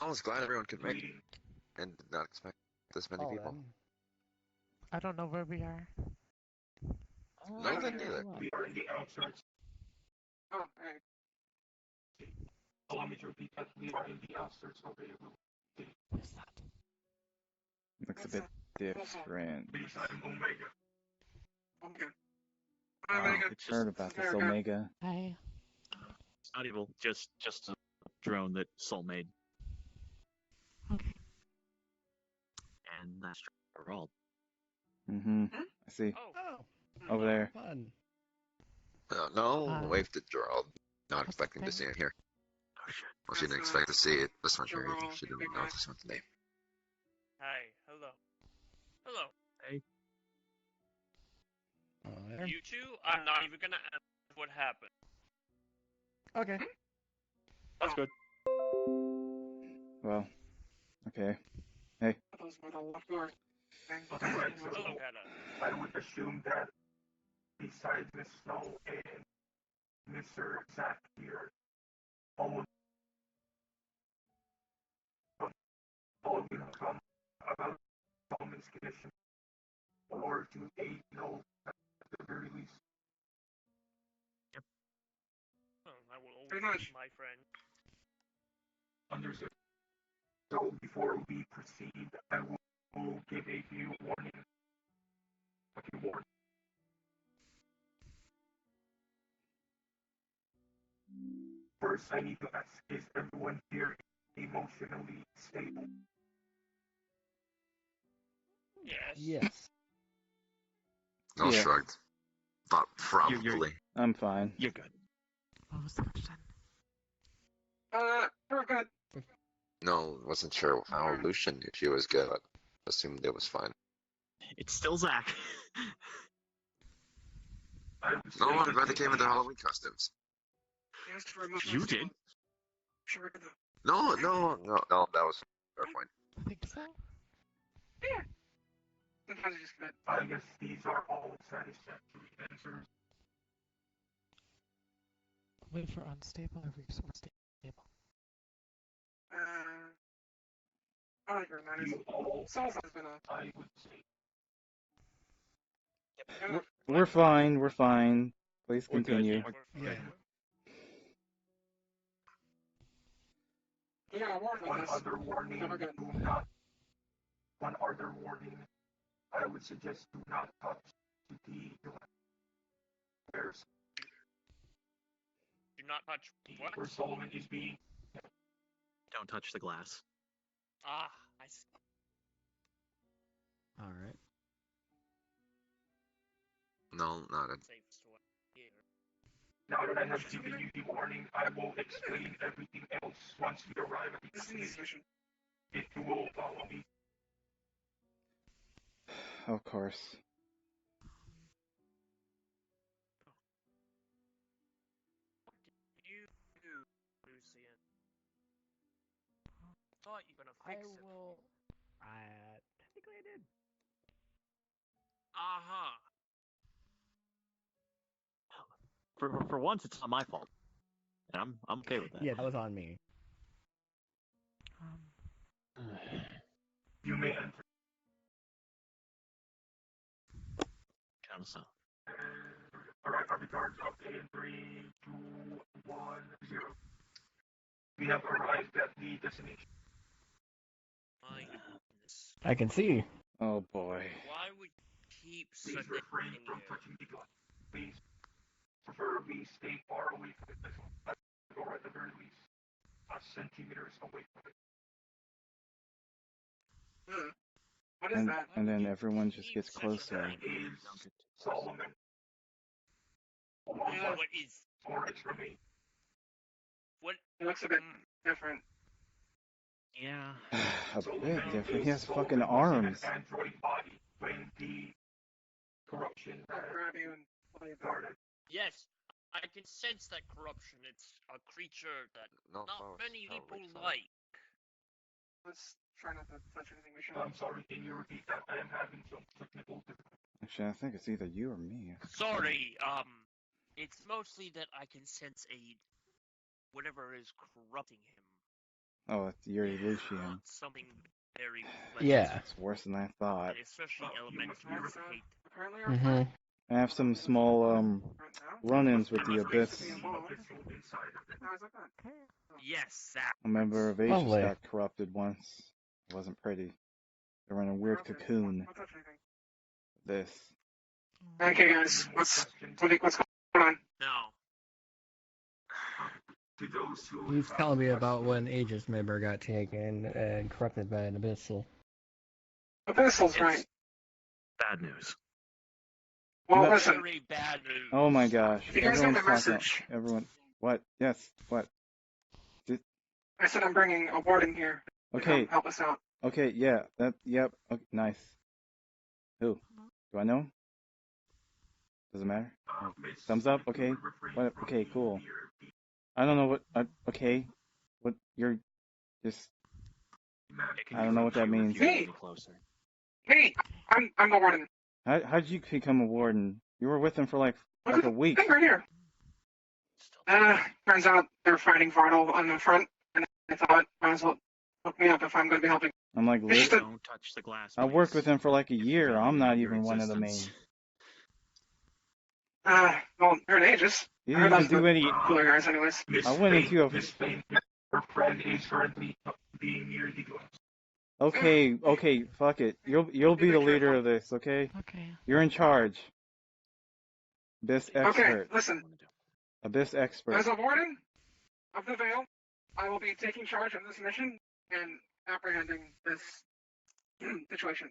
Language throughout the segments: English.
I was glad everyone could make it, and did not expect this many people. Then. I don't know where we are. No, then neither. We are in the outskirts. Oh, alright. Allow me to repeat that. We are in the outskirts of a Where's that? Looks a bit different. beside Omega. Okay. Oh, Omega. It's heard just about this Omega. Hi. it's not evil, just a drone that Soul made. Okay. And that's Gerald. Mm-hmm. I see. Oh, Over there. fun. No, wave to Gerald. Not expecting to see it here. Oh shit. Well, she didn't expect to see it this one here either. She didn't know this one's name. Hi, hello. Hello. There. You two, I'm not even gonna ask what happened. Okay. That's good. Well, okay. Those were the locked doors. Alright, so Hello, Hannah. I would assume that besides Miss Snow and Mr. Zack here, all of you have come about Solomon's condition, or to aid, at the very least. I will Pretty always much. be my friend. Understood. So before we proceed, I will give a few warnings. First, I need to ask, is everyone here emotionally stable? Yes. Yes. No, Yeah. shrugged. Thought probably. I'm fine. You're good. What was the question? We're good. No, wasn't sure how Lucian, if she was good. Assumed it was fine. It's still Zack. No, I'm glad they came in their Halloween costumes. Yes, to remove You those did? people. Sure. No, that was a fair point. I think so. Yeah. Sometimes it's just good. I guess these are all satisfactory answers. Wait for unstable or resource stable. I like your manners. You all, Soul's has been a. I would say, We're fine. We're fine. Please We're good. continue. Yeah. Yeah, warned on one this. other warning, Never good. one other warning, I would suggest do not touch the there's Do not touch what? where Solomon is being. Don't touch the glass. Ah, I see. All right. No, not it. Safest way here. Now that I have given you the warning, I will explain everything else once we arrive at the This is an easy destination. mission. If you will follow me. Of course. What did you do, Lucian? Thought you were gonna fix it. will. Technically I did. Uh-huh. For once, it's not my fault, and I'm okay with that. Yeah, that was on me. You may enter. Count us out. Alright, our regards up in 3, 2, 1, 0. We have arrived at the destination. My goodness. I can see. Oh boy. Why would you keep Please sending refrain in from here? touching the glass. Please preferably stay far away from the vessel. Or at the very least, centimeters away from it. What is And that? and then everyone just gets Keep such a closer. thing. Is Solomon. Yeah. What is... Storage remain. What... It looks a bit different. Yeah. A bit different. He has fucking arms. An android body when the corruption I'll grab you and pull you back. started. Yes, I can sense that corruption. It's a creature that No, not many people probably so. like. Let's try not to touch anything we I'm shouldn't. sorry, can you repeat that? I am having some technical difficulties. Actually, I think it's either you or me. Sorry, It's mostly that I can sense whatever is corrupting him. Oh, it's Yuri Lucian. Something very pleasant. Yeah. It's worse than I thought. And especially elementals hate. Apparently our Mm-hmm. friend I have some small right now run-ins with the is Abyss. basically involved. How is that bad? Yes, that. A member of Aegis Lovely. got corrupted once. It wasn't pretty. They were in a weird Okay, cocoon. don't touch anything. This. Okay, guys, what's going on? No. To those who He's telling me about when Aegis member got taken and corrupted by an abyssal. Abyssals, right? Bad news. Well, No. listen. Very bad news. Oh my gosh. You guys got Everyone's the talking. message. Everyone. What? Yes. What? I said I'm bringing a warden here to come Okay. help us out. Okay. Yeah. That. Yep. Okay, nice. Who? Do I know him? Doesn't matter. Thumbs up. Okay. What? Okay. Cool. I don't know what. Okay. What? You're just. I don't know what that means. Hey! Hey, I'm the warden. How did you become a warden? You were with him for like a week. Hey, right here. Turns out they're fighting Varnal on the front, and I thought might as well hook me up if I'm going to be helping. I'm like, It's just a- Don't touch the glass. I worked with please. him for like a year. Don't I'm not leave your even one of the main. existence. Well, you're an Aegis. You I heard didn't that's even do the any. cooler guys, anyways. I went into a. Miss Fane, her friend is currently being near the glass. Okay, fuck it. You'll be the leader of this, okay? Okay. You're in charge. Abyss Okay, expert. listen. Abyss expert. As a warden of the Veil, I will be taking charge of this mission and apprehending this situation.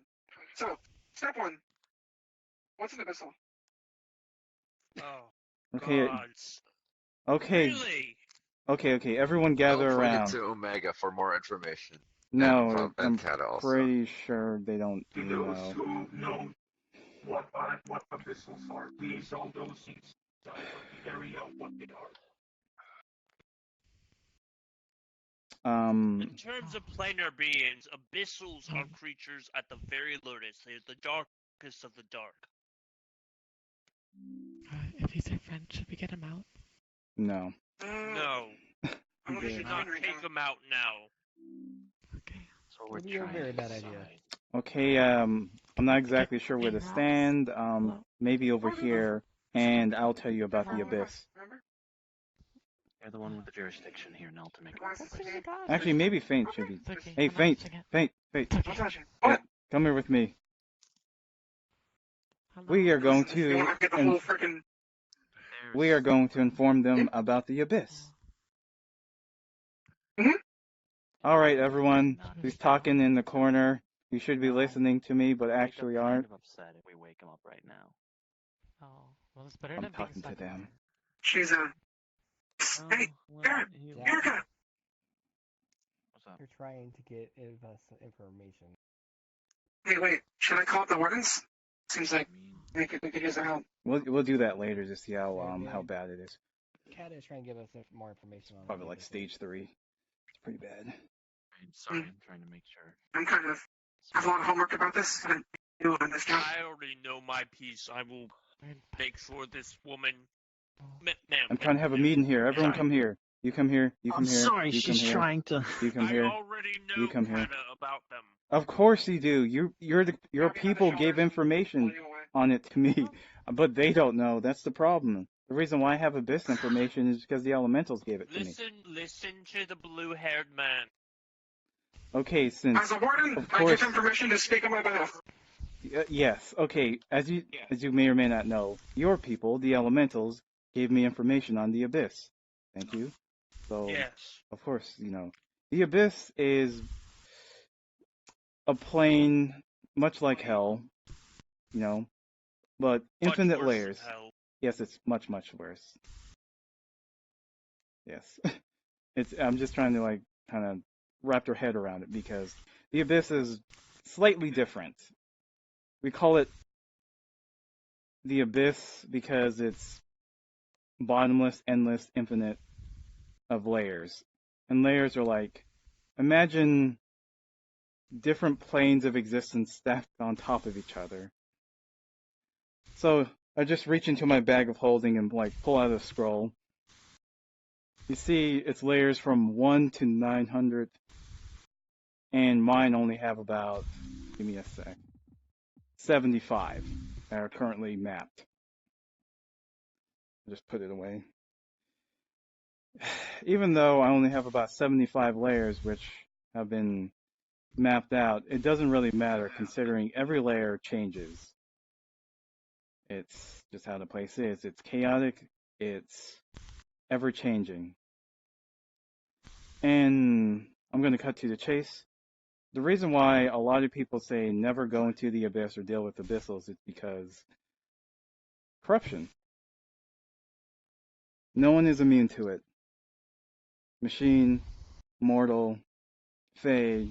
So, step one. What's an abyssal? Oh, Okay, God. okay, Really? okay. Everyone gather I'll bring it around. to Omega for more information. No, and I'm Kata also. pretty sure they don't To those know. who know what abyssals are, please all those inside of the area what they are. In terms of planar beings, abyssals are creatures at the very lowest. They're the darkest of the dark. If he's our friend, should we get him out? No. No, I'm looking we at should the not right take now. them out now. Okay. So we're Maybe a trying very to bad idea. decide. Okay, I'm not exactly sure where to stand. Maybe over here, and I'll tell you about the abyss. Remember? You're the one with the jurisdiction here, Nell, to make. Glasses again. Actually, maybe Faint should be. It's okay. Hey, I'm not Faint, touching it. Faint. It's Don't okay. touch it. What? Come here with me. Hello? We are going Listen, if you to, want to get the and whole freaking. we are going to inform them about the abyss. Mhm. All right, everyone who's talking in the corner, you should be listening to me, but actually kind aren't. of upset if we wake him up right now. Oh, well, it's better I'm than being talking to stuck them. She's a. Hey, Aaron, Yeah. Erica. What's up? You're trying to get us information. Hey, wait. Should I call up the wardens? Seems like I mean, we could use their help. We'll do that later to see how bad it is. Kat is trying to give us more information on. Probably the like abyssal. stage 3. It's pretty bad. I'm sorry, I'm trying to make sure. I'm kind of have a lot of homework about this. And do on this job. I already know my piece. I will make sure this woman. Oh. Ma'am, I'm trying to have a meeting here. Everyone Sorry. come here. You come here. You come I'm here. sorry, you she's come here. trying to. You come I here. already know You come here. kinda about them. Of course you do. Your people gave information on it to me, but they don't know. That's the problem. The reason why I have abyss information is because the elementals gave it to me. Listen to the blue-haired man. Okay, since As a warden, Of I course. give him permission to speak on my behalf. yes, okay, as you may or may not know, your people, the elementals, gave me information on the abyss. Thank you. So Yes. of course, the abyss is a plane much like hell, but Much infinite worse than layers. hell. Yes, it's much, much worse. Yes. I'm just trying to kind of wrap your head around it because the abyss is slightly different. We call it the abyss because it's bottomless, endless, infinite of layers. And layers are imagine different planes of existence stacked on top of each other. So I just reach into my bag of holding and like pull out a scroll. You see, it's layers from 1 to 900, and mine only have about, give me a sec, 75 that are currently mapped. Just put it away. Even though I only have about 75 layers which have been mapped out, it doesn't really matter considering every layer changes. It's just how the place is. It's chaotic, it's ever changing. And I'm going to cut to the chase. The reason why a lot of people say never go into the abyss or deal with abyssals is because corruption. No one is immune to it. Machine, mortal, fae,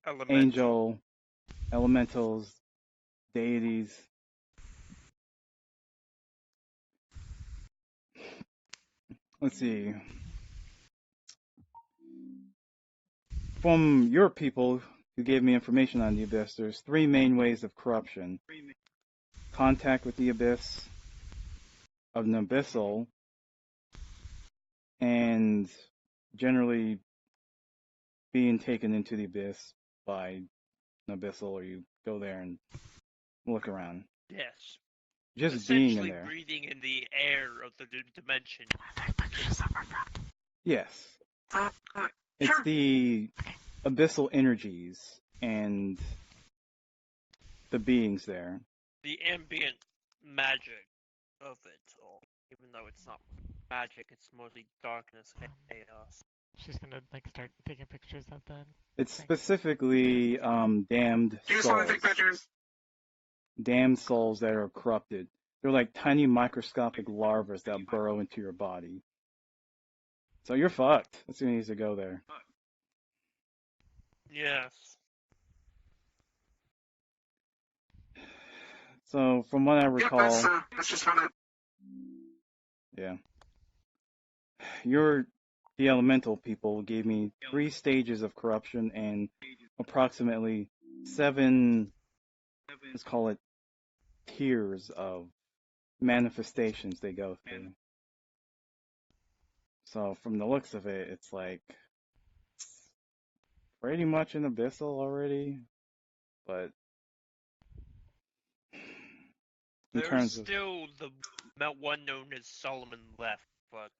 Elemental. angel, elementals, deities. Let's see. From your people who gave me information on the abyss, there's 3 main ways of corruption. Contact with the abyss, of an abyssal, and generally being taken into the abyss by an abyssal, or you go there and look around. Yes. Just being in Essentially there. breathing in the air of the dimension. Yes. It's Sure. the abyssal energies and the beings there. The ambient magic of it all. Even though it's not magic, it's mostly darkness and chaos. She's gonna like start taking pictures of them. It's Thanks. specifically damned You just want souls. to take pictures. Damned souls that are corrupted. They're like tiny microscopic larvae that burrow into your body. So you're fucked as soon as you go there. Yes. So from what I Yep, recall, that's just found out. yeah, the elemental people gave me 3 stages of corruption and approximately 7, let's call it, tiers of manifestations they go through. So from the looks of it, it's like pretty much an abyssal already, but in There's terms of still the one known as Solomon left, but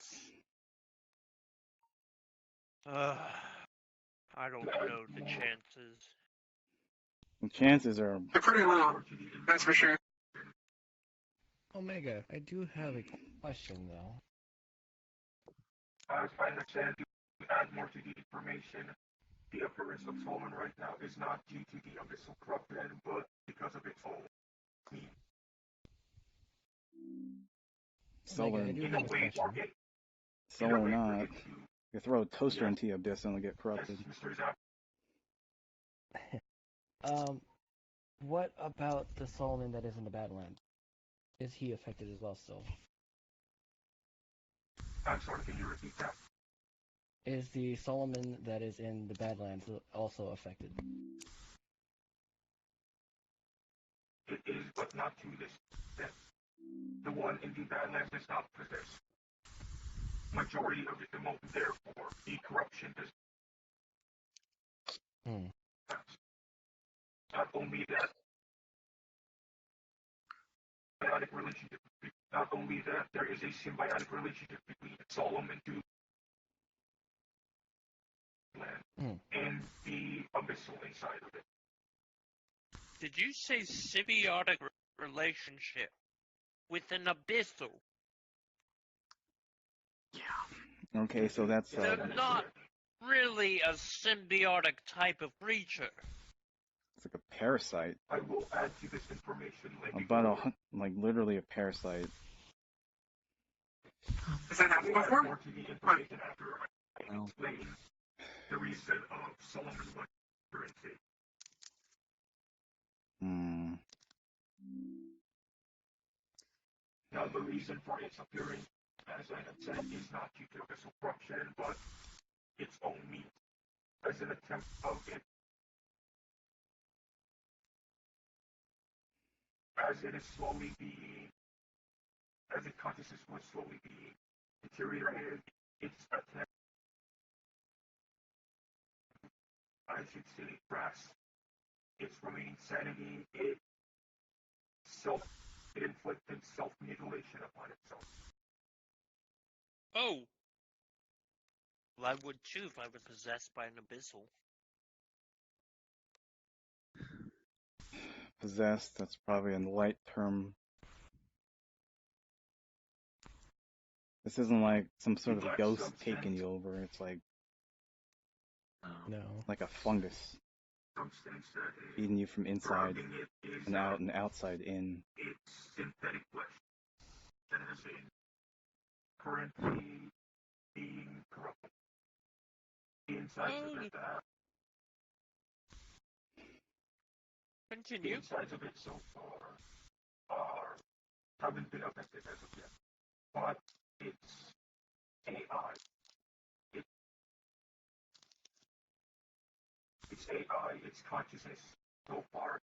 I don't know the chances. the chances are, They're pretty low. That's for sure. Omega, I do have a question though. As I understand, to add more to the information, the appearance of Solomon right now is not due to the abyssal corruption, but because of its own means. solar, Omega, I do In have a a way, question. solar or not, you throw a toaster into the abyss and it'll get Yes, corrupted. Mr. Zap. What about the Solomon that is in the Badlands? Is he affected as well still? I'm sorry, can you repeat that? Is the Solomon that is in the Badlands also affected? It is, but not to this extent. The one in the Badlands is not possessed. Majority of the demon, therefore, the corruption does pass. Not only that, symbiotic relationship. Not only that, there is a symbiotic relationship between Solomon to land and the abyssal inside of it. Did you say symbiotic relationship with an abyssal? Okay, so that's They're not really a symbiotic type of creature. it's like a parasite. I will add to this information later. About like literally a parasite. Has that happened I'll add before? more to the information after I Well. explain the reason of Solomon's currency. Hmm. Now, the reason for its appearance, as I had said, is not due to abyssal corruption, but its own means, as an attempt of it, as it is slowly being its consciousness was slowly being deteriorated. Its attempt, I should say, grasp its remaining sanity. It inflicted self-mutilation upon itself. Oh! Well, I would too if I was possessed by an abyssal. Possessed, that's probably a light term. This isn't like some sort of a ghost taking you over. It's like No. a fungus Substance that eating you from inside surrounding it is and out and outside in. its synthetic flesh that has been currently being corrupted. The insides of it, the Continue. insides of it so far haven't been affected as of yet. But its AI, its consciousness so far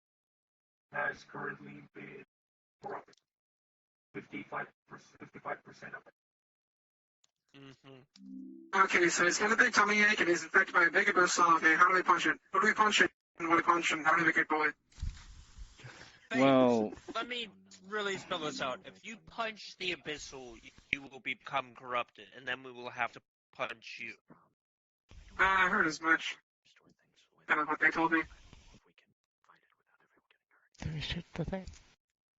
has currently been corrupted. 55% of it. Mm-hmm. Okay, so he's got a big tummy ache and he's infected by a big abyssal. Okay, how do we punch it? Who do we punch it? And what do we punch and how do we make it go away? Well, Let me really spell this out. If you punch the abyssal, you will become corrupted, and then we will have to punch you. I heard as much. Kind of what they told me. Do we shoot the thing?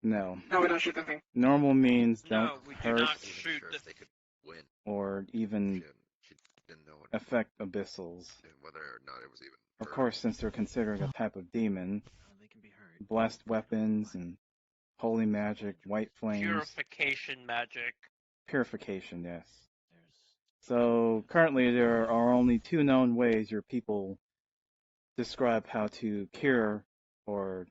no. No, we don't shoot the thing. Normal means No, don't we do hurt not She wasn't shoot sure the. if they could win. or She even didn't know affect abyssals. whether or not it was even. Of her. course, since they're considering a type of demon, They can be hurt. blessed weapons and holy magic, white flames, Purification magic. purification, yes. There's So currently there are only two known ways your people describe how to cure or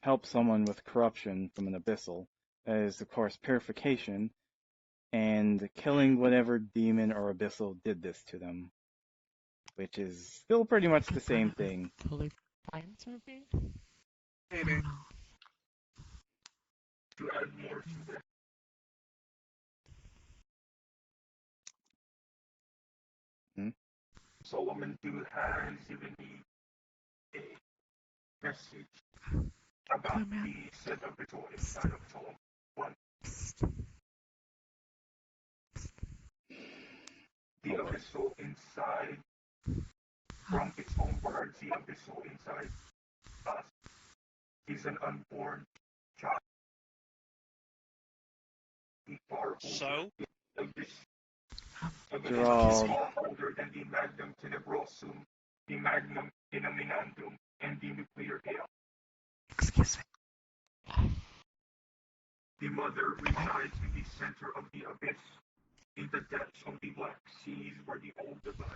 help someone with corruption from an abyssal. That is, of course, purification and killing whatever demon or abyssal did this to them, which is still pretty much the same thing. Holy Flames, maybe? I Maybe. don't know. To add more to that, Solomon do has given me a message about Oh, man. the set of ritual inside of Solomon 1. The abyssal inside, from its own words, the abyssal inside us is an unborn child. The far So? They're all far older than the Magnum Tenebrosum, the Magnum Inaminandum, and the Nuclear Gale. Excuse me. The mother resides in the center of the abyss, in the depths of the Black Seas, where the old divine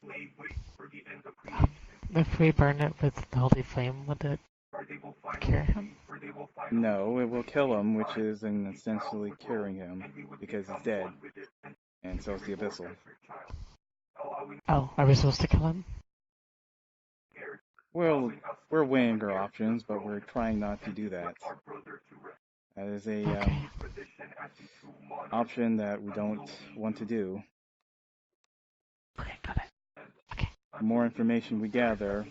lay wait for the end of creation. If we burn it with the Holy Flame, would it Where they will finally cure him? where they will finally no, it will kill him, which is in essentially curing him because he's dead, and so is the abyssal. Oh, are we supposed to kill him? Well, we're weighing our options, but we're trying not to do that. That is a Okay. option that we don't want to do. Okay, got it. The more information we gather,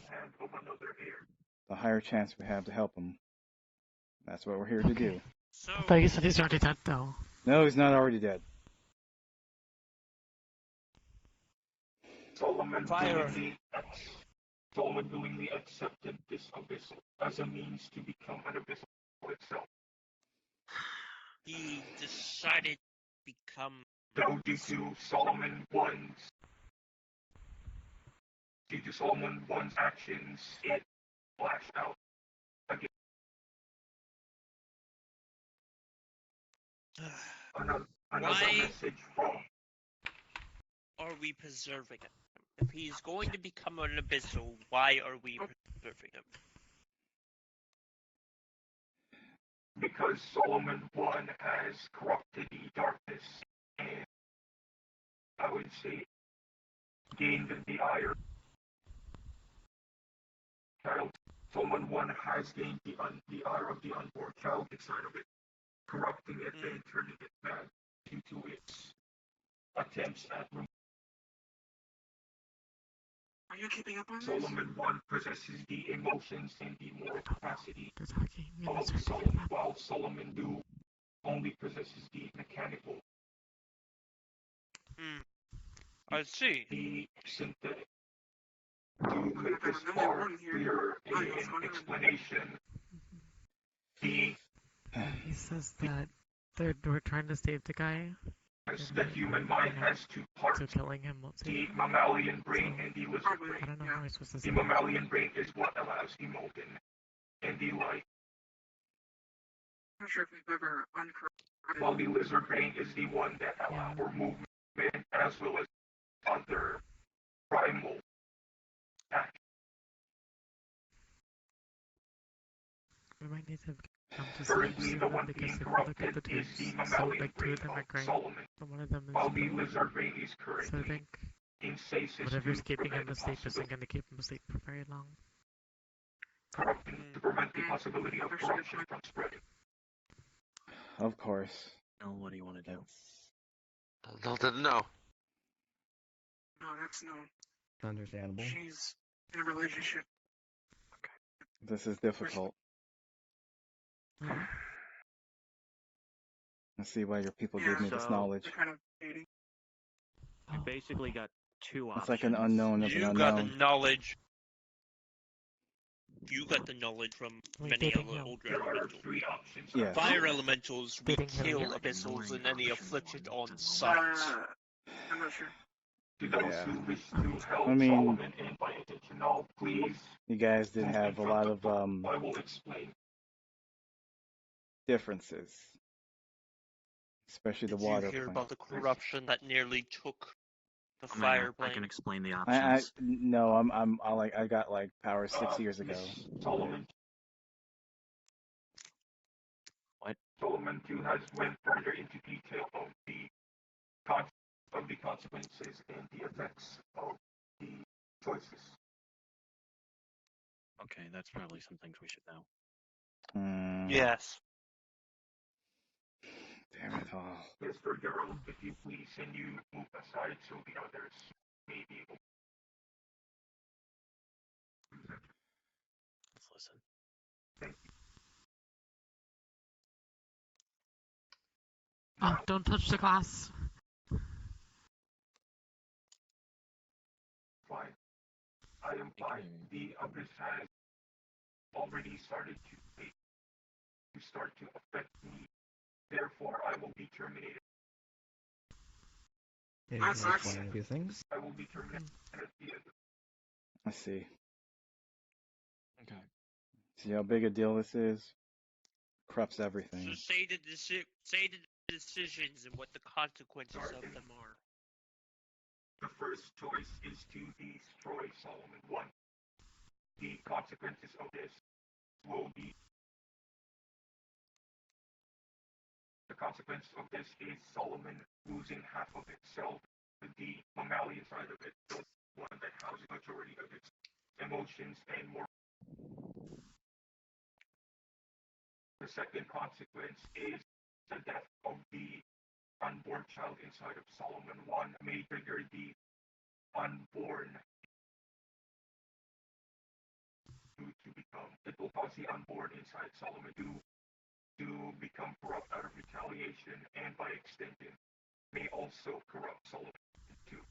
the higher chance we have to help him. That's what we're here to do. So, I thought you said he's already dead, though. No, he's not already dead. Fire. Solomon willingly accepted this abyssal as a means to become an abyssal for itself. he decided to become. Though due to Solomon 1's actions, it flashed out again. Another Why message from are we preserving him? If he's going to become an abyssal, why are we preserving him? because Solomon 1 has corrupted the darkness and I would say gained the ire. Child. Solomon 1 has gained the ire of the unborn child inside of it. corrupting it and turning it back due to its attempts at Are you keeping up on this? Solomon 1 possesses the emotions and the moral capacity They're talking in a of certain Solomon, form. while Solomon 2 only possesses the mechanical, I see. the synthetic. To Okay, make I've got this a million far words here. clearer Oh, in what's going on? explanation, the He says that we're trying to save the guy, the human mind has two parts, so killing him won't save the him. mammalian brain and the lizard Probably. brain. I don't know how we're supposed to The say that. mammalian brain is what allows emotion and the like, I'm not sure if we've ever uncorrected. while the lizard brain is the one that allows for movement as well as other primal actions. We might need to come to Currently, some the of one them being because if you look at corrupted the is the twins, so mammalian like two brain of them are of great, Solomon, but one of them while is the lizard brain is so I currently think in stasis whatever's to keeping him prevent asleep isn't going to keep him asleep for very long. corruption, to prevent the possibility of corruption from spreading. Of course. Oh, what do you want to do? They'll didn't know. No, that's no. Understandable. She's in a relationship. This is difficult. I see why your people gave me this So- knowledge. They're kind of dating. You basically got two options. It's like an unknown of an You got the unknown. knowledge. You got the knowledge from Like many dating other him. older There are elementals. 3 options. Yeah. Fire elementals, we Dating him. kill Yeah, abyssals and ignoring any option afflicted one. on sight. I'm not sure. To those Yeah. who wish to help I mean- Solomon and by additional, please. You guys did move have in a front lot of of the- I will explain. differences. Especially the Did water you hear plant. about the corruption that nearly took the I mean, fire I can plane? explain the I options. no, I got like power 6 years ago. Solomon. What? Solomon 2 has went further into detail of the consequences and the effects of the choices. Okay, that's probably some things we should know. Yes. Damn it all. Mr. Gerald, if you please, and you move aside so the others may be able to. Let's listen. Oh, don't touch the glass. Fine. I am fine. The others has already started to affect me. Therefore, I will be terminated. Maybe That you can sucks. explain a few things. I will be terminated at the end. I see. Okay. See how big a deal this is? Corrupts So everything. say the decisions and what the consequences of them are. The first choice is to destroy Solomon 1. The consequences of this will be. The consequence of this is Solomon losing half of itself, the mammalian side of it, the one that houses the majority of its emotions and more. The second consequence is the death of the unborn child inside of Solomon 1 may trigger the unborn to become, it will cause the unborn inside Solomon to become corrupt out of retaliation, and by extension may also corrupt Solomon too.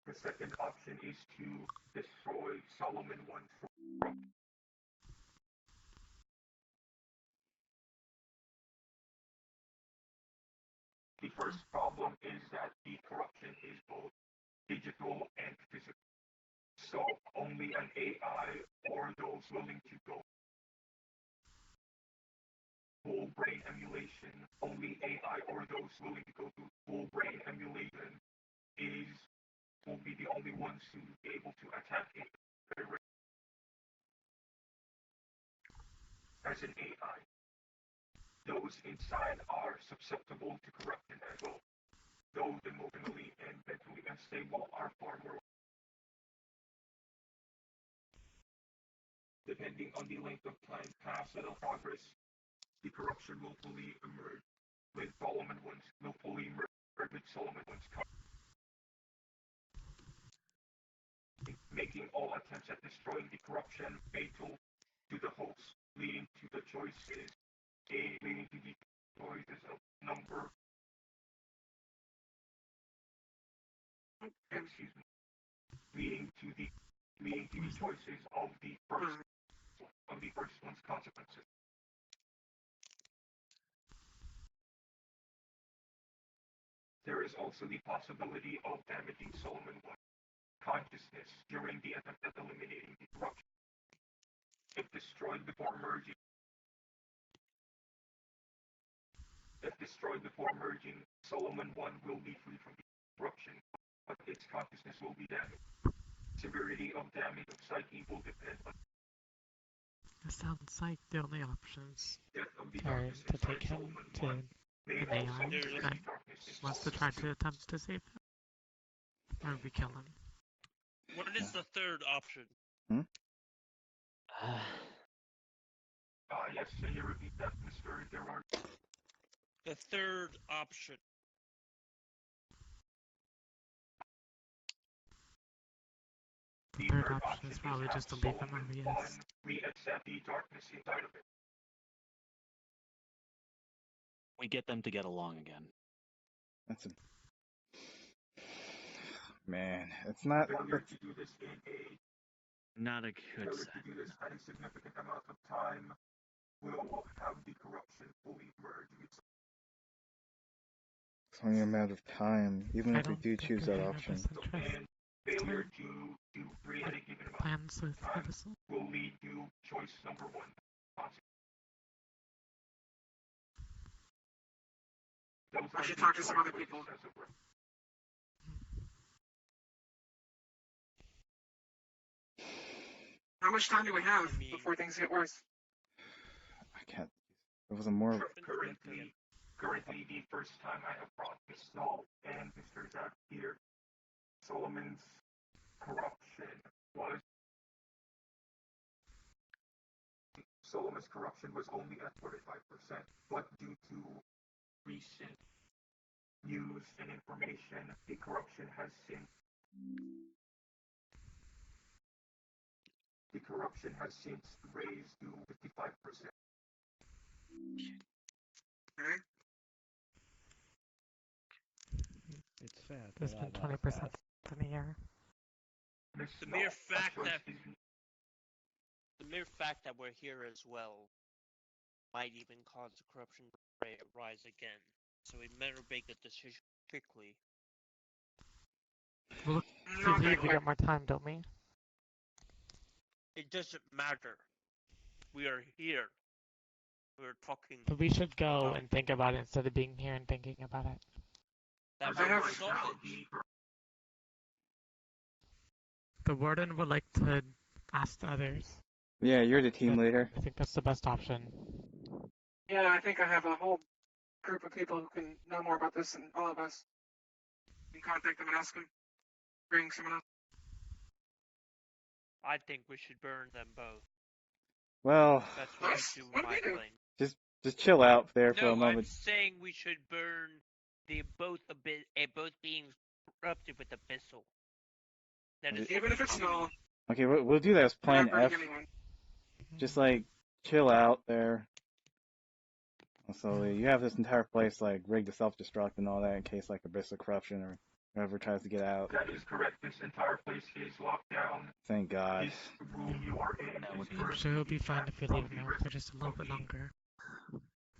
The second option is to destroy Solomon 1 for corrupt. The first problem is that the corruption is both digital and physical. So only an AI or those willing to go full brain emulation, only AI or those willing to go through full brain emulation will be the only ones who will be able to attack it as an AI. Those inside are susceptible to corruption as well. Those emotionally and mentally unstable are far more. Depending on the length of time past and of progress, the corruption will fully emerge with Solomon ones will fully emerge with Solomon ones making all attempts at destroying the corruption fatal to the host, leading to the choices of number. Excuse me. Leading to the choices of the first one's consequences. There is also the possibility of damaging Solomon 1 consciousness during the attempt at eliminating the corruption. If destroyed before merging, Solomon 1 will be free from the corruption, but its consciousness will be damaged. Severity of damage of psyche will depend on It sounds like the only options death of the are darkness to take inside him Solomon to 1. May an also AI There's- that wants to try to attempt to save him. Or we kill him. What is the third option? Yes, can you repeat that, Mr. Gerard? The third option. The third option is probably just to leave him where he is. We accept the darkness inside of it. We get them to get along again. That's a man. It's not. Failure to do this in a Not a good failure sign. to do this at a significant amount of time will have the corruption fully merge with It's only a matter of time, even I if we don't do think choose they're that in our option. best interest. and failure to create a given amount Plans with Abyssal. will lead to choice number 1. I should talk to some other people. How much time do we have before things get worse? I can't. It was a more. Currently, the first time I have brought Miss Snow and Mr. Zach here, Solomon's corruption was only at 45%, but due to recent news and information, the corruption has since raised to 55%. Okay. It's fast. There's been 20% in a year. The mere fact that we're here as well might even cause the corruption to rise again. So we better make a decision quickly. Well, No, if we leave, okay. we get more time, don't we? It doesn't matter. We are here. We're talking. But we should go and think about it instead of being here and thinking about it. That I have- might solve it. The warden would like to ask the others. Yeah, you're the team but leader. I think that's the best option. Yeah, I think I have a whole group of people who can know more about this than all of us. You can contact them and ask them. Bring someone else. I think we should burn them both. Well, That's what Yes, we do what in do my we do? claim. just chill out there for No, a I'm moment. saying we should burn the both beings corrupted with Abyssal. That is Even if it's small, Okay, we'll do that as we're not Plan F. burning anyone. Just like chill out there. So you have this entire place like rigged to self-destruct and all that in case like Abyssal corruption or whoever tries to get out. That is correct. This entire place is locked down. Thank God. This room you are in That is would be- I'm sure it'll be fine if we leave now for just a little bit longer.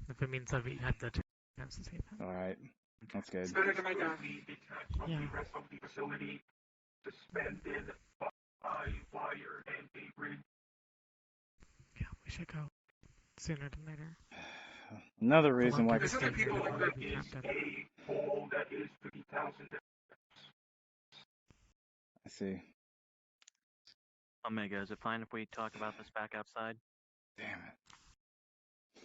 If it means that we had the chance to save him. All right, that's good. It's better to make a. detached from Yeah. the rest of the facility, suspended by wire and a bridge. Yeah, we should go sooner than later. Another reason why. There's other people like that. Is a hole that is 50,000. I see. Omega, is it fine if we talk about this back outside? Damn it.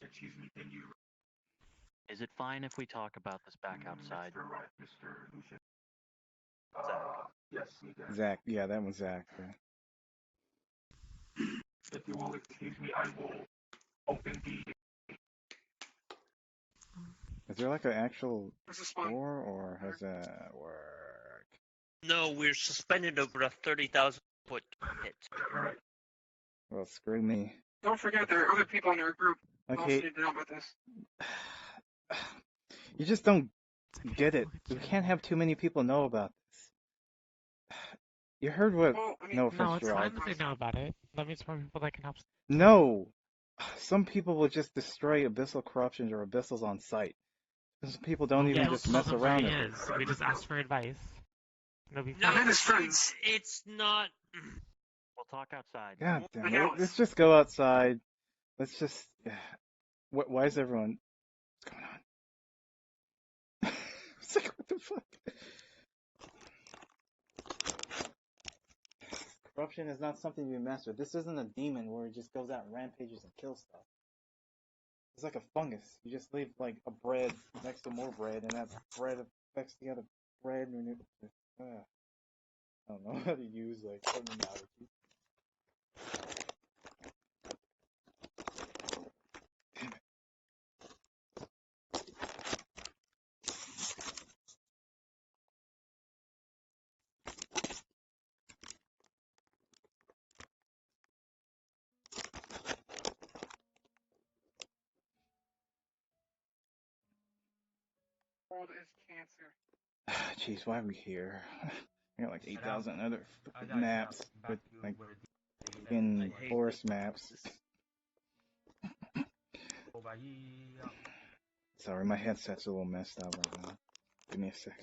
Excuse me, can you Is it fine if we talk about this back outside? Mr. Lucian? Zach. Yes, we can. Zach. Yeah, that was Zach. Yeah. If you will excuse me, I will open the. Is there like an actual This is fun. door, or has that work? No, we're suspended over a 30,000-foot pit. Well, screw me. Don't forget there are other people in our group who also Okay, need to know about this. you just don't It's get it. okay, We look at can't you. have too many people know about this. You heard what? Well, I mean, No No, offense, it's Gerald. fine that they know about it. That means more people that can help. No! Some people will just destroy abyssal corruptions or abyssals on sight. Some people don't Well, even we don't just tell mess them where around he with it. is. We just ask for advice. It'll be No, fine. And his friends. it's not. We'll talk outside. God damn Like it. Alice. Let's just go outside. Let's just. Why is everyone. What's going on? It's like, what the fuck? Corruption is not something you master. This isn't a demon where it just goes out and rampages and kills stuff. It's like a fungus. You just leave like a bread next to more bread, and that bread affects the other bread. And it, I don't know how to use like some analogy. World is cancer. Jeez, why are we here? I got like 8,000 other maps with like fucking forest maps. Sorry, my headset's a little messed up right now. Give me a sec.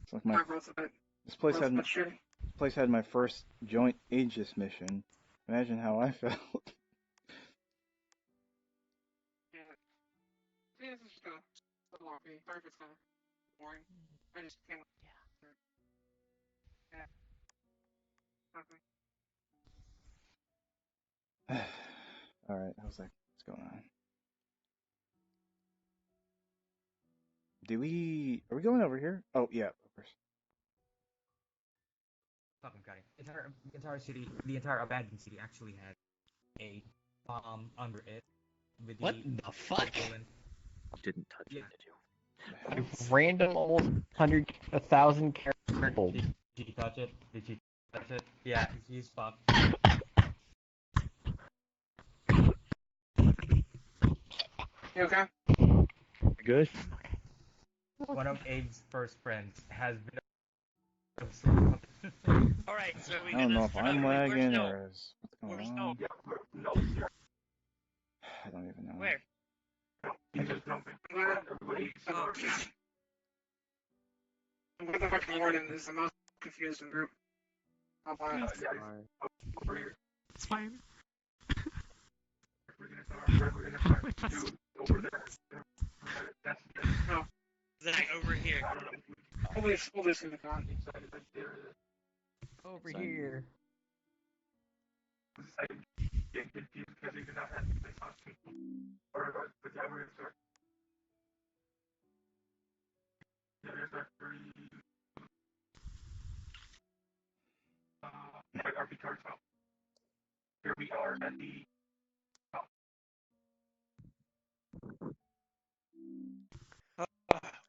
It's like my My world's a bit. this place World's a had bit shitty. this place had my first joint Aegis mission. Imagine how I felt. Yeah. Yeah, this is just a lobby. Sorry if it's kind of boring. I just can't. Yeah. Nothing. Alright, I was like, what's going on? Are we going over here? Oh, yeah, of course. Fucking got it. Entire city, the entire abandoned city actually had a bomb under it. With What the fuck? Didn't touch Yeah. it, did you? Random almost 1,000 characters. Did you touch it? Did you touch it? Yeah, he's fucked. You okay? Good. One of Abe's first friends has been. Alright, so we I don't know if start I'm out. Where's lagging Noah? or is what's Where's going Noah? on. I don't even know. Where? I'm glad. Oh. I'm glad the fucking warden is the most confused in the group. I'll buy it. It's fine. No. Zach, over here. We'll just leave the con. Over here. Here we are at the.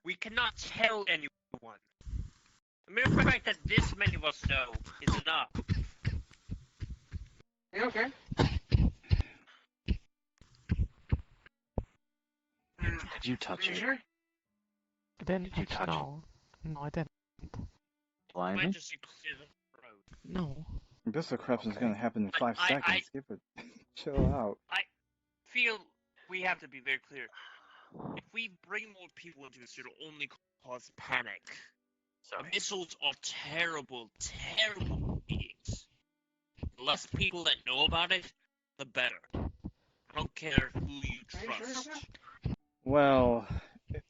We cannot tell anyone. The mere fact that this many of us know is enough. You okay? Did you touch You it? sure? I didn't Did you touch it? No, I didn't. Might Blimey? just clear the road. No. Abyssal corruption is going to happen in 5 I- seconds. Give it. Chill out. Feel we have to be very clear. If we bring more people into this, it'll only cause panic. Abyssals are terrible, terrible beings. The less people that know about it, the better. I don't care who you Are you sure trust. about Well,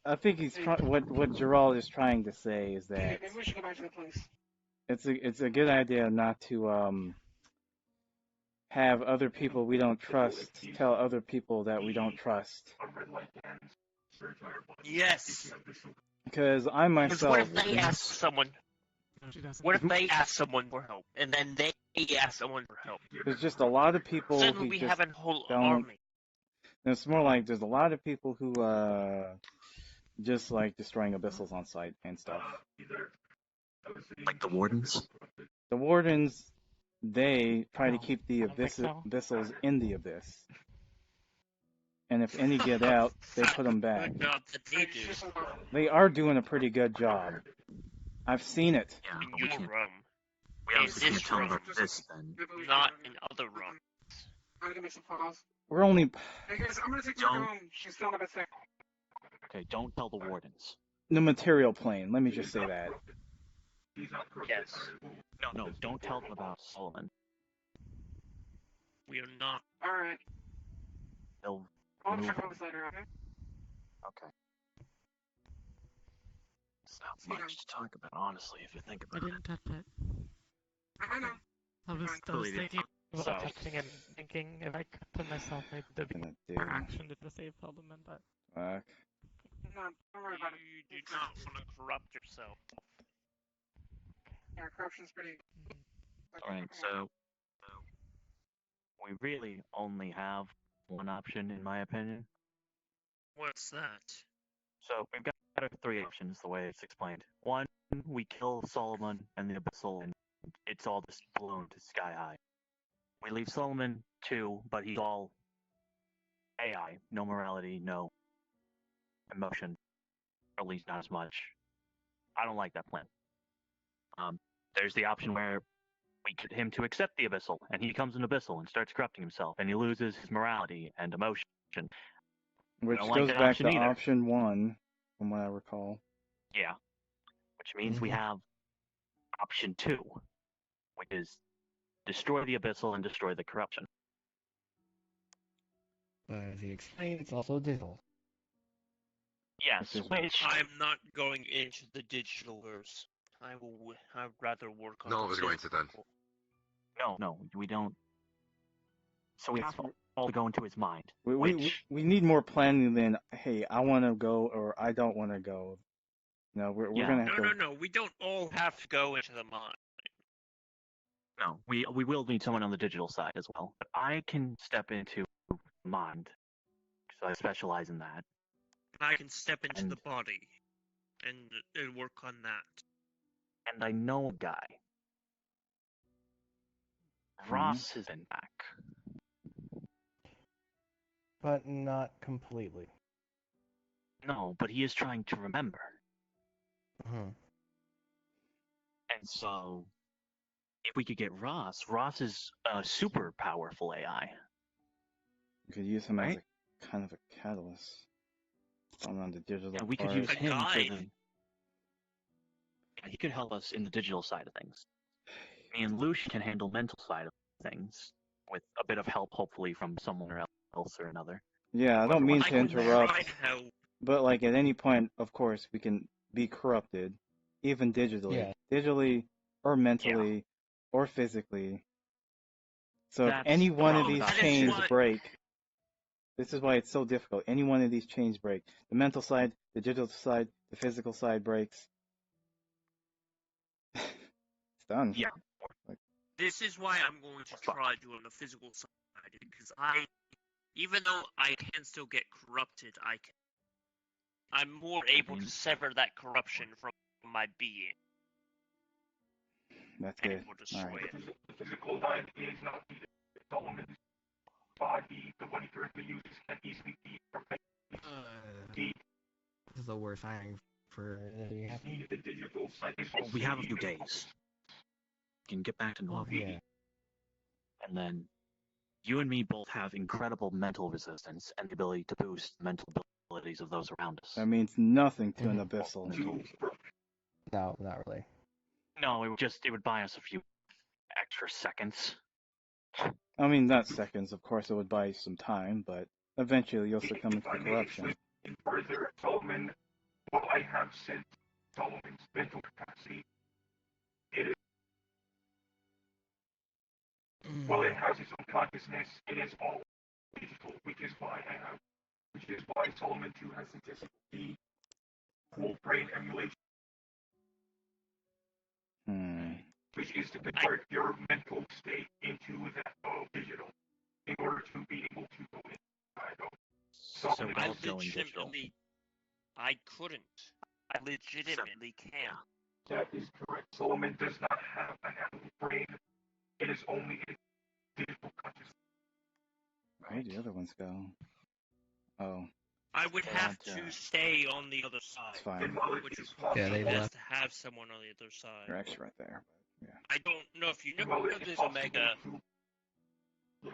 I think he's what Gerald is trying to say is that? that Maybe we should go back to the place. it's a good idea not to have other people we don't trust tell other people that we don't trust. Yes. Because I Because myself, what if they ask someone? No, she doesn't. What if they ask someone for help, and then they ask someone for help? There's just a lot of people Suddenly who we just have a whole don't. army. It's more like there's a lot of people who just like destroying abyssals on site and stuff. Like the wardens. The wardens, they try to No, keep the I don't think so. abyssals in the abyss. And if any get out, they put them back. Good job that they It's do. just about They are doing a pretty good job. I've seen it. Yeah, In but your can't- room, we obviously this can't tell them room. about this then. not in other rooms. I'm gonna make some photos. We're only Hey guys, I'm gonna take Don't- Marco home. She's still a bit sick. Okay, don't tell the wardens. the material plane. Let me just say that. Yes, No, don't tell them about Solomon. we are not. Alright. They'll I'll move. check on this later, okay? Okay. It's not much to talk about, honestly, if you think I about it. didn't touch it. I know. I was Clearly thinking about so- touching and thinking if I cut to myself, maybe there'd be Gonna do. more action to save Solomon, but Fuck. No, don't worry about it. You do not want to corrupt yourself. Yeah, corruption's pretty. Alright, so we really only have one option, in my opinion. What's that? So we've got three options, the way it's explained. One, we kill Solomon and the Abyssal, and it's all just blown to sky high. We leave Solomon too, but he's all AI, no morality, no emotion, or at least not as much. I don't like that plan. There's the option where we get him to accept the Abyssal, and he becomes an Abyssal and starts corrupting himself, and he loses his morality and emotion. Which don't like goes that back option to either. option 1, from what I recall. Yeah. Which means we have option 2, which is destroy the Abyssal and destroy the corruption. But as he explained, it's also digital. Yes, Which is- which I'm not going into the digital verse. I'd rather work on. No the one was going to then. physical. no, we don't. So we have to all go into his mind. We need more planning than, hey, I want to go or I don't want to go. No, we're Yeah. gonna have to. No. We don't all have to go into the mind. No, we will need someone on the digital side as well. But I can step into mind because I specialize in that. I can step into And- the body and work on that. And I know a guy. Ross is in back. But not completely. No, but he is trying to remember. Mhm. And so, if we could get Ross is a super powerful AI. We could use him as Right? a kind of a catalyst on the digital And we could part. use A him for guide. the. Yeah, he could help us in the digital side of things. Me and Lucian can handle mental side of things with a bit of help, hopefully, from someone else or another. Yeah, I don't mean I to can interrupt, try to help. but like at any point, of course, we can be corrupted, even digitally, Yeah. digitally or mentally or physically. So if That's any the one of problem these with that chains issue. break, this is why it's so difficult. Any one of these chains break. The mental side, the digital side, the physical side breaks. It's done. Yeah. This is why I'm going to try doing the physical side, because even though I can still get corrupted, I'm more able to sever that corruption from my being That's and good. will destroy Alright. it. The physical side is not needed. Solomon's body, the one he currently uses, can easily be This is the worst timing for it to be happening. the digital side is Well, we have a also few needed. days. We can get back to Oh, normal. yeah. And then you and me both have incredible mental resistance and the ability to boost the mental abilities of those around us. That means nothing to an Mhm. abyssal. No, not really. No, it would buy us a few extra seconds. I mean, not seconds, of course, it would buy you some time, but eventually you'll succumb into corruption. And further, Solomon, what I have said, Solomon's mental capacity, while it has its own consciousness, it is all digital, which is why Solomon 2 has suggested the whole brain emulation. which is to convert your mental state into that of digital in order to be able to go inside of So Solomon. I don't go in digital. legitimately, I couldn't. I legitimately can. That is correct. Solomon does not have an animal brain. It is only a digital consciousness. Where'd the other ones go? Oh, I would They have want, to stay on the other it's side, fine. which would probably Yeah, be they best left. to have someone on the other side. You're actually right there. Yeah. I don't know if you know Well, it is this, possible Omega, to. Yes.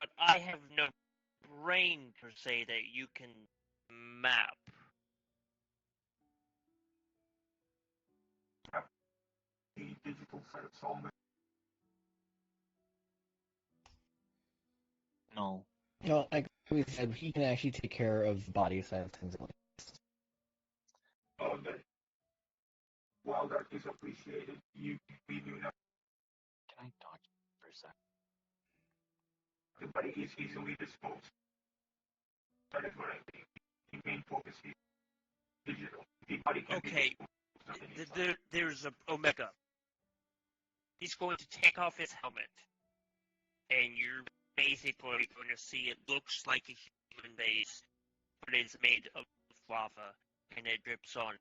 but I have no brain per se that you can map. The digital side of Solomon. No. Well, like we said, he can actually take care of the body side of things. That while that is appreciated, we do not. Can I talk for a sec? The body is easily disposed. That is what I think. The main focus is digital. The body can Okay, be disposed of inside. there's a Omega. He's going to take off his helmet, and you're basically going to see it looks like a human base, but it's made of lava, and it drips on,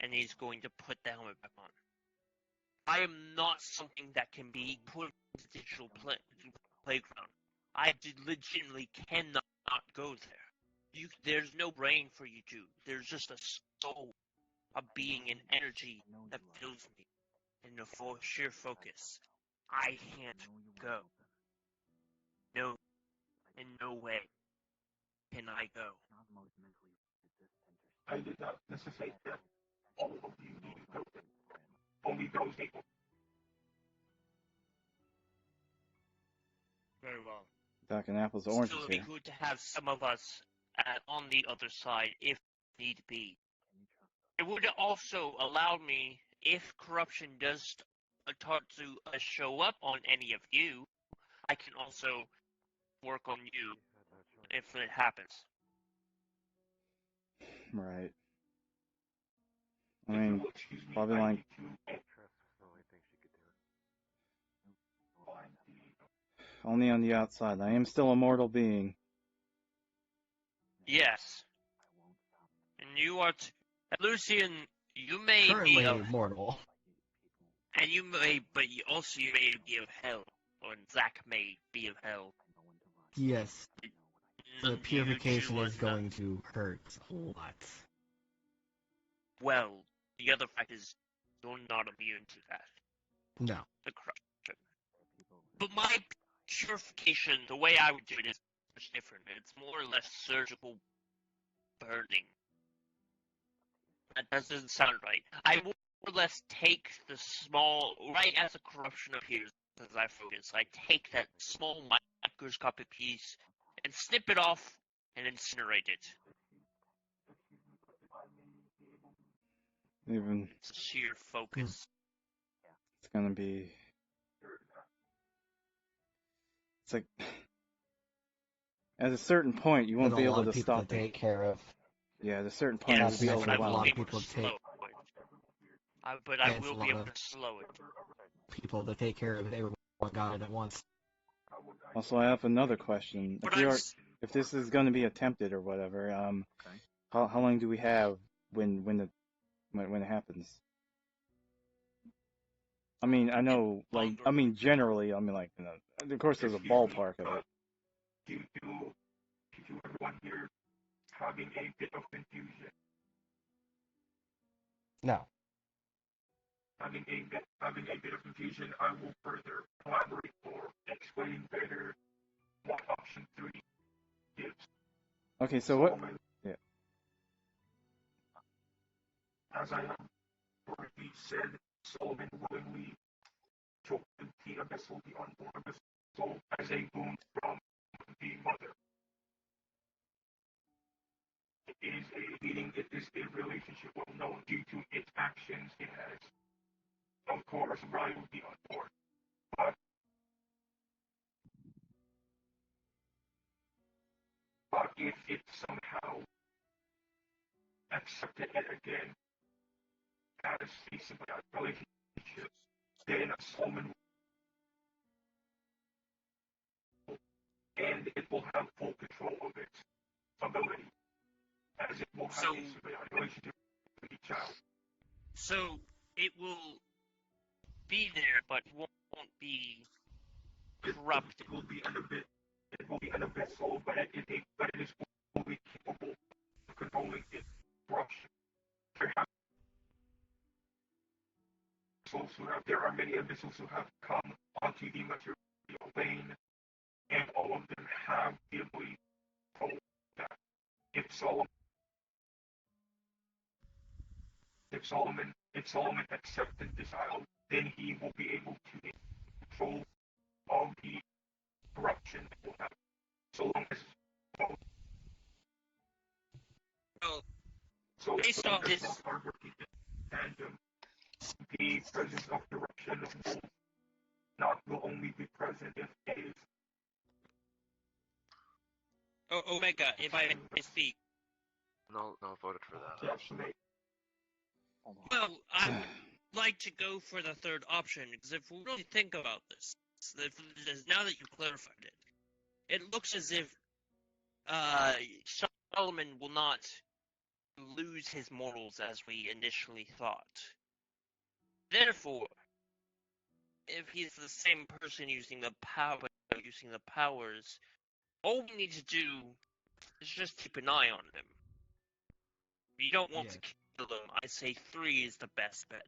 and he's going to put the helmet back on. I am not something that can be put into digital playground. I legitimately cannot go there. There's no brain for you to. There's just a soul, a being, an energy that fills me, and a sheer focus. I can't go. No, in no way can I go. I did not necessitate that all of you need to go there. Only those able. Very well. Doc and apples and oranges Still, it'd be here. good to have some of us on the other side if need be. It would also allow me, if corruption does start to show up on any of you, I can also work on you if it happens. Right. I mean, probably like only on the outside. I am still a mortal being. Yes. And you are, Lucian, you may Currently be of, mortal. and you may, but you may be of hell, or Zack may be of hell. Yes, the You purification two are is going to hurt a lot. Well, the other fact is, you're not immune to that. No. The corruption. But my purification, the way I would do it is much different. It's more or less surgical burning. That doesn't sound right. I more or less take the small, right as a corruption appears, as I focus, I take that small microscopic piece and snip it off and incinerate it. Even It's sheer focus. it's gonna be. It's like at a certain point you won't There's be a lot able to of people stop to it. take care of. Yeah, at a certain point Yes, you'll be but I a will lot be of able people to take- slow it. But I Yes, will a be lot able of- to slow it. People to take care of everyone got it at once. Also, I have another question. But If this is going to be attempted or whatever, how long do we have when it happens? I mean, I know, like, I mean, generally, I mean, like, you know, of course, there's a ballpark of it. Due to everyone here having a bit of confusion. No. Having a bit of confusion, I will further elaborate or explain better what option 3 gives. Okay, so what? Solomon. Yeah. As I have already said, Solomon willingly took the abyssal, the unborn abyssal, as a boon from the mother. It is a relationship well known due to its actions. It has, of course, rivaled the unborn. But if it somehow accepted it again as a symbiotic relationship, then Solomon, and it will have full control of its ability, as it will have So- a symbiotic relationship with each child. So it will be there, but won't be corrupted. It will be an abyssal, but it is fully capable of controlling its corruption. There are many abyssals who have come onto the material plane, and all of them have the ability to control that. If Solomon accepted this child, then he will be able to take control of the corruption that will happen. So long as Well, based on this, hardworking and the presence of corruption will only be present if it is Omega, if I may speak. No, voted for that. actually. Well, I would like to go for the third option, because if we really think about this, now that you've clarified it looks as if Solomon will not lose his morals as we initially thought. Therefore, if he's the same person using the powers, all we need to do is just keep an eye on him. You don't want to kill him. I say 3 is the best bet.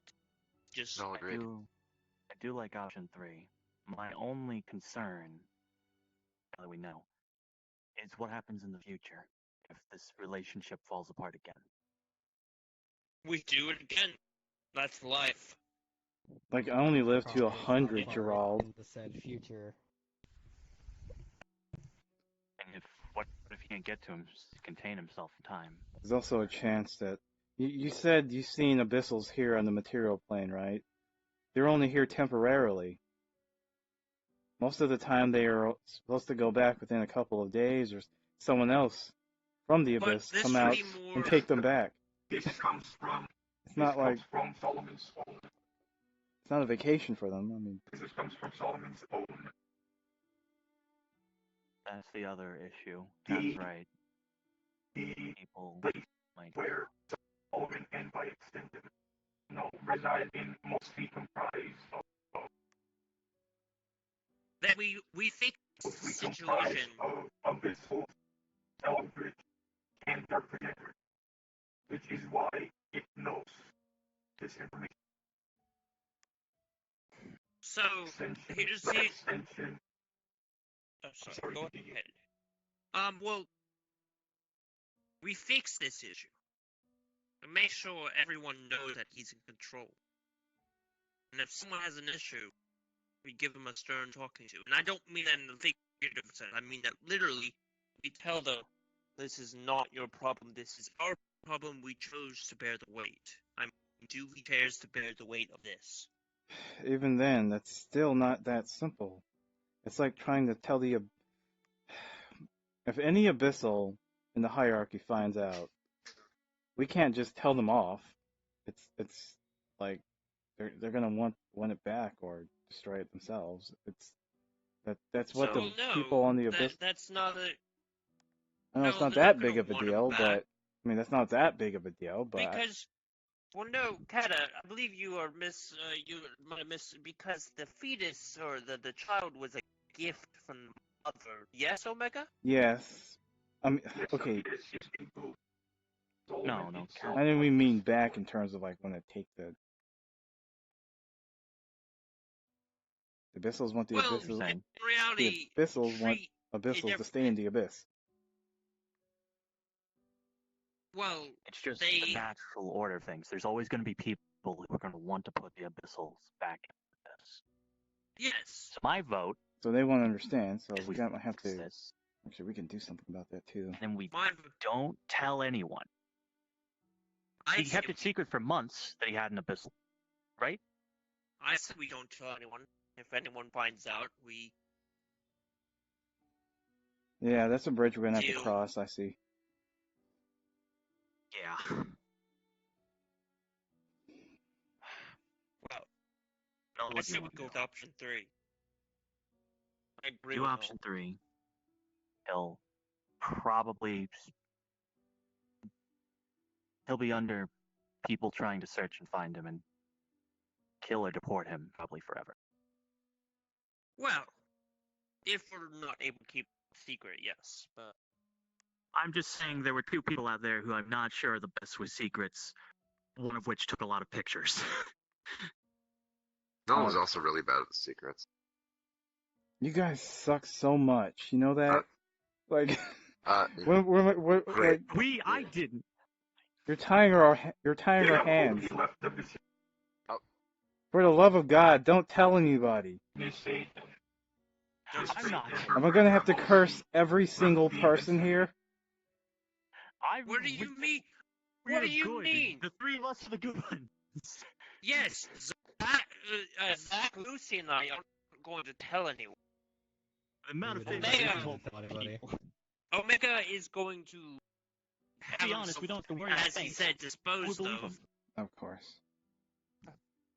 Just No, I agreed. do like option 3. My only concern, now that we know, is what happens in the future if this relationship falls apart again. we do it again. That's life. Like, I only live to Problems 100, apart Gerald. in the said future. And what if he can't get to him, contain himself in time? There's also a chance that... You said you've seen abyssals here on the material plane, right? They're only here temporarily. Most of the time they are supposed to go back within a couple of days, or someone else from the But abyss this come would out be more- and take them back. This comes from It's not like... from Solomon's own. It's not a vacation for them. I mean, This comes from Solomon's own. That's the other issue. That's right. The People place might... where Solomon and by extension, reside in mostly comprised of That we think the mostly situation. comprised of abyssal, Eldritch, and their protector, which is why it knows this information. So Extension, here's by the. extension, Oh, sorry. sorry, Go continue. ahead. Well, we fix this issue. And make sure everyone knows that he's in control. And if someone has an issue, we give them a stern talking to. And I don't mean that in the figurative sense. I mean that literally, we tell them, this is not your problem. This is our problem. We chose to bear the weight. I mean, do we cares to bear the weight of this? even then, that's still not that simple. It's like trying to tell the... If any abyssal in the hierarchy finds out, we can't just tell them off. It's like they're gonna want it back or destroy it themselves. That's what So, the no, people on the abyss... that's not a... I know no, it's not they're that not big gonna of a want 'em deal, back. but I mean that's not that big of a deal. But Because, well, no, Kata, I believe you are you might have missed, because the fetus or the child was a gift from the mother. Yes, Omega? yes, I mean Yes, okay. it is just a boot. No, Solomon Kat. itself I didn't mean back in terms of like when I take the abyssals want the Well, abyssals. in reality, The abyssals want treat abyssals never- to stay in the abyss. well, It's just they- the natural order of things. There's always going to be people who are going to want to put the abyssals back in this. yes. So my vote So they won't understand. So is we we gotta have fix to. this, Actually, we can do something about that too. and we My, don't tell anyone. I He kept say- it secret for months that he had an abyssal, right? I say we don't tell anyone. If anyone finds out, we... Yeah, that's a bridge we're gonna have to Deal. cross. I see. Yeah. Well, No, I'll I let say you we know. go with option 3. I agree Do with option 3. He'll probably he'll be under people trying to search and find him and kill or deport him probably forever. Well, if we're not able to keep it secret, yes, but I'm just saying there were 2 people out there who I'm not sure are the best with secrets, one of which took a lot of pictures. Nolan was also really bad at the secrets. You guys suck so much. You know that? Like, Great. like I didn't. you're tying our hands. He left the vicinity. For the love of God, don't tell anybody. They say I'm not. Am I gonna have to curse every single person here? what do you mean? What do you mean? The 3 of us are the good ones. Yes, Zach, Lucy, and I aren't going to tell anyone. The amount of things Omega. we told people. Omega is going to have To be honest, we don't have to worry. as he said, disposed believe of him. Of course.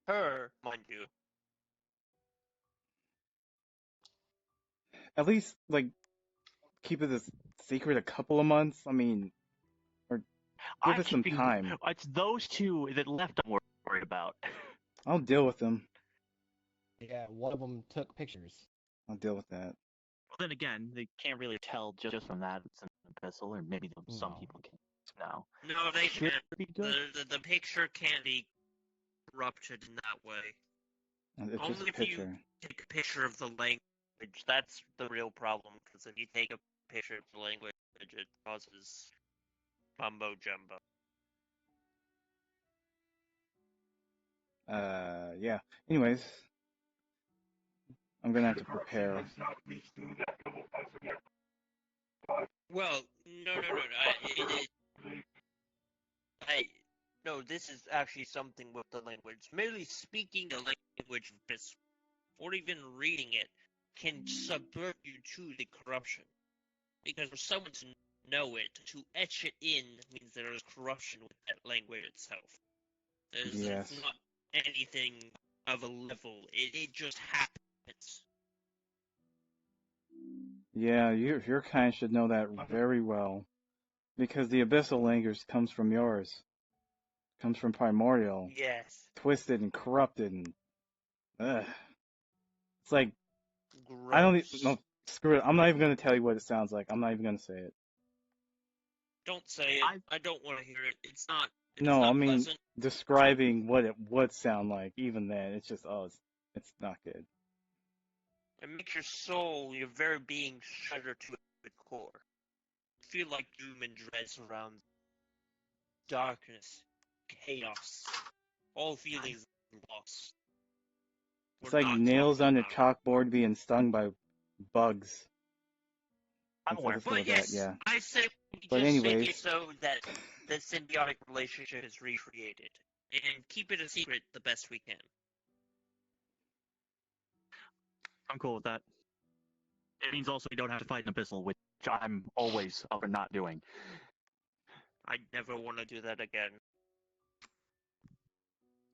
her, mind you. At least, like, keep it a secret a couple of months. I mean, or give it some time. It's those 2 that left I'm worried about. I'll deal with them. Yeah, one of them took pictures. I'll deal with that. Well, then again, they can't really tell just from that it's an epistle, or maybe some No. people can. No. No, they Should can't. be good. The picture can't be corrupted in that way. It's Only just a if you picture. take a picture of the language. That's the real problem, because if you take a picture of the language, it causes mumbo jumbo. Yeah. Anyways, I'm gonna have to prepare. Well, no. No, this is actually something with the language. Merely speaking the language or even reading it can subvert you to the corruption. Because for someone to know it, to etch it in means there is corruption with that language itself. Yes. It's not anything of a level. It just happens. Yeah, your kind should know that very well. Because the abyssal language comes from yours. Comes from primordial. Yes. Twisted and corrupted and it's like Gross. I don't even no screw it. I'm not even gonna tell you what it sounds like. I'm not even gonna say it. Don't say it. I don't want to hear it. It's not. It's No, not I mean pleasant. describing what it would sound like, even then, it's just it's not good. It makes your soul, your very being, shudder to its core. Feel like doom and dread surrounds darkness, chaos, all feelings of loss. It's We're like not nails talking on a about it. chalkboard being stung by bugs. I'm That's aware. how I feel But about yes, yeah. I say we But just make anyways. it so that the symbiotic relationship is recreated. And keep it a secret the best we can. I'm cool with that. It means also we don't have to fight an abyssal, which I'm always up for not doing. I never want to do that again.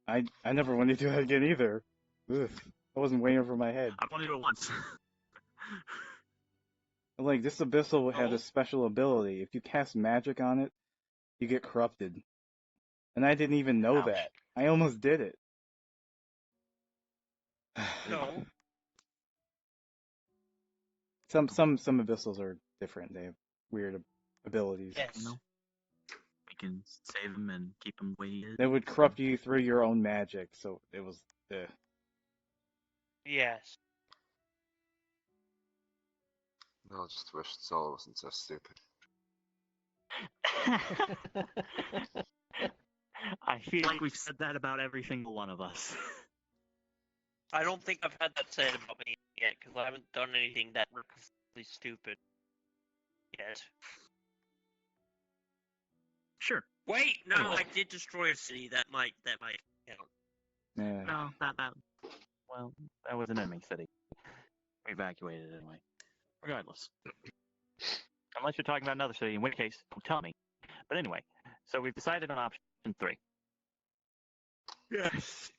I never wanted to do that again either. Ugh. I wasn't way over my head. I've only done it once. Like, this abyssal had Oh. a special ability. If you cast magic on it, you get corrupted. And I didn't even know Ouch. that. I almost did it. No. Some abyssals are different. They have weird abilities. Yes. You know? We can save him and keep him the way he is. They would corrupt you through your own magic, so it was Yes. No, I just wish Solo wasn't so stupid. I feel like we've said that about every single one of us. I don't think I've had that said about me yet, because I haven't done anything that recklessly stupid yet. Sure. Wait, no, I did destroy a city. That might count. yeah. No, well, that was an enemy city. We evacuated it anyway. Regardless. Unless you're talking about another city, in which case, don't tell me. But anyway, so we've decided on option 3. Yes.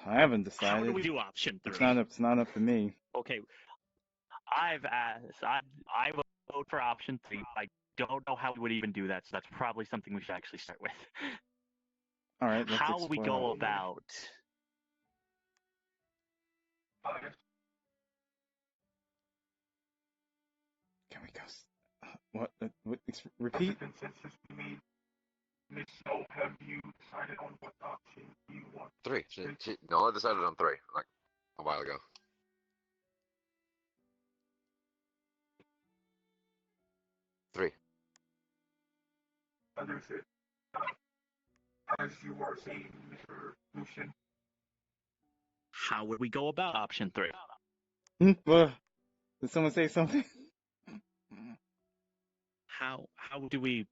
I haven't How do decided. we do option 3? It's not up to me. Okay, I've asked. I vote for option 3. I don't know how we would even do that, so that's probably something we should actually start with. All right, let's How we go explore. about. Can we go? What? Repeat. The consensus we made. Miss Snow, have you decided on what option you want? 3. No, I decided on 3 like a while ago. Three. Understood. As you were saying, Mr. Lucian. How would we go about option 3? Did someone say something? How do we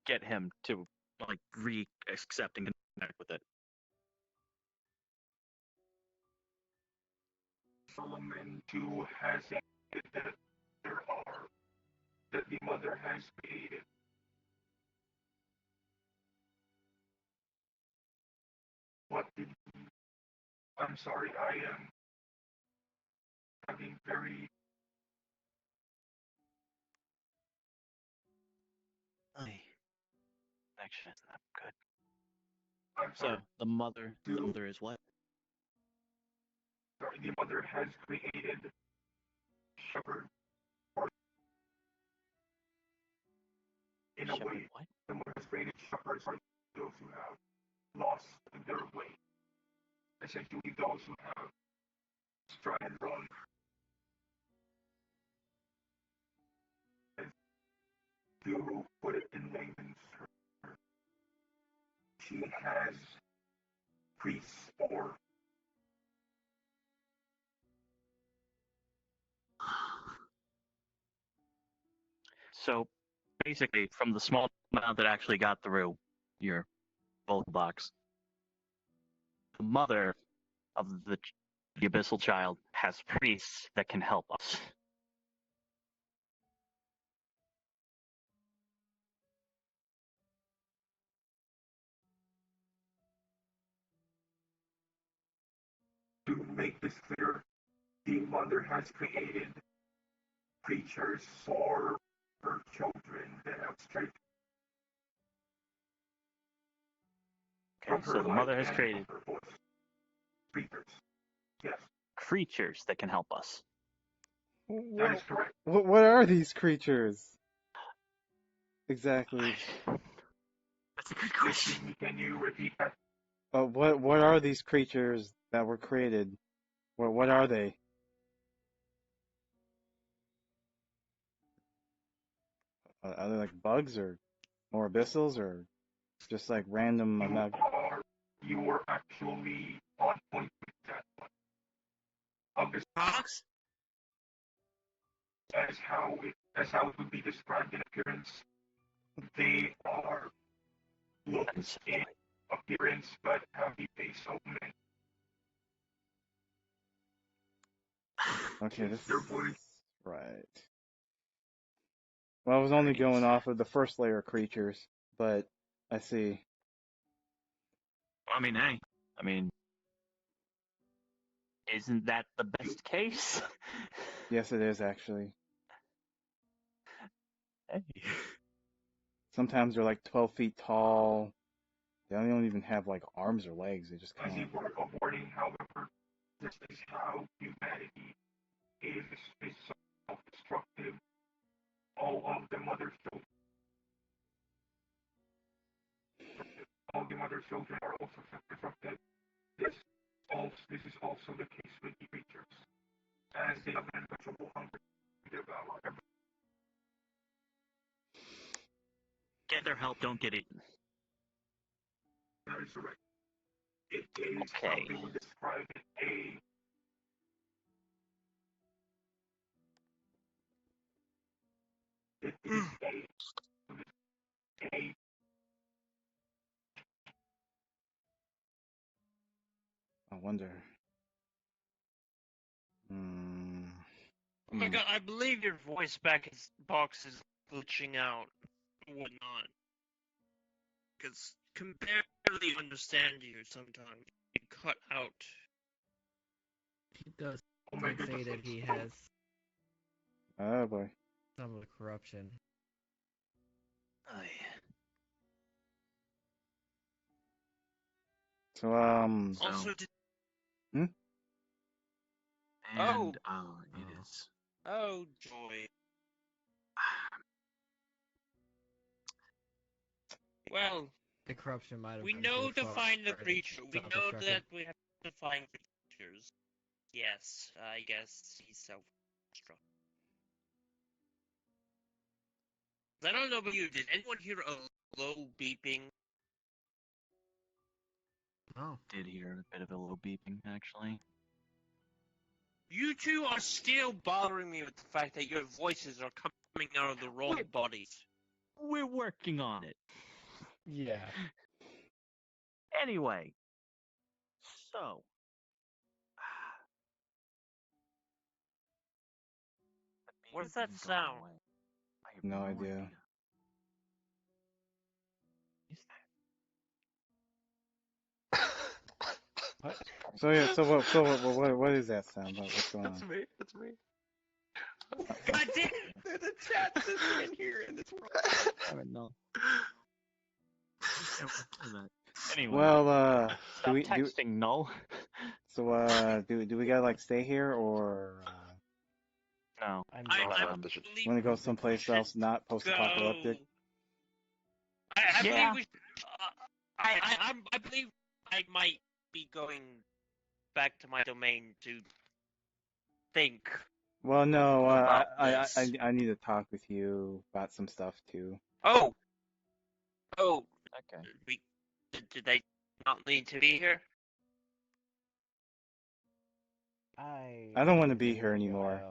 get him to like re-accept and connect with it? Solomon too has stated that that the mother has created. What did he? I'm sorry, I am having very. Connection isn't that good. I'm So sorry. the mother is what? Sorry, the mother has created shepherd. In a way, What? the mother has created shepherds for those who have lost their way. Essentially, those who have strayed wrong. To put it in layman's terms, she has priests or So basically, from the small amount that actually got through your vote box, the mother of the abyssal child has priests that can help us. to make this clear, the mother has created creatures for her children that have strayed. Okay, so the mother has created Creatures. Yes, creatures that can help us. that is correct. What are these creatures? Exactly. That's a good question. Can you repeat that? What are these creatures that were created? What are they? Are they like bugs or more abyssals or just like random You were actually on point with that one. Fox? As how it would be described in appearance, they are looks in appearance but have the face of men. Okay, this Their voice. right. Well, I was only going off of the first layer of creatures, but I see. I mean, hey. I mean, isn't that the best case? Yes, it is actually. Hey. Sometimes they're like 12 feet tall. They don't even have like arms or legs. They just As kind a word of warning, however, this is how humanity is self-destructive. All of the mother children. All the mother children are also self-destructive. This is also the case with the creatures, as they have an unquenchable hunger to devour everything. Get their help, don't get eaten. That is correct. It is how they would describe it, it is a I wonder. Oh my god, I believe your voice box is glitching out and whatnot. Because can barely understand you sometimes. You cut out Does might say that he has Oh boy. some of the corruption. So Also, did, And Oh. it is. oh joy. Well, The corruption might have. we come know a to far find the greater creature. We know self-destruction. that we have to find creatures. Yes, I guess he's self-destruct. I don't know about you. Did anyone hear a low beeping? Oh, Did hear a bit of a low beeping, actually. You two are still bothering me with the fact that your voices are coming out of the wrong Wait. bodies. We're working on it. yeah. Anyway, so What does that Beeping gone sound? away. I have No idea. Is that? so yeah, what is that sound? What's going That's on? me. That's me. God damn! There's a chat system in here, and it's wrong. I don't know. Anyway, Well, stop texting, Null. do we gotta like stay here or No. I'm I Alright, believe want to go we someplace should else not post-apocalyptic? go. I Yeah. believe we. I believe I might be going back to my domain to think. Well, no, About I this. I need to talk with you about some stuff too. Oh, Okay. did they not need to be here? I don't want to be here anymore.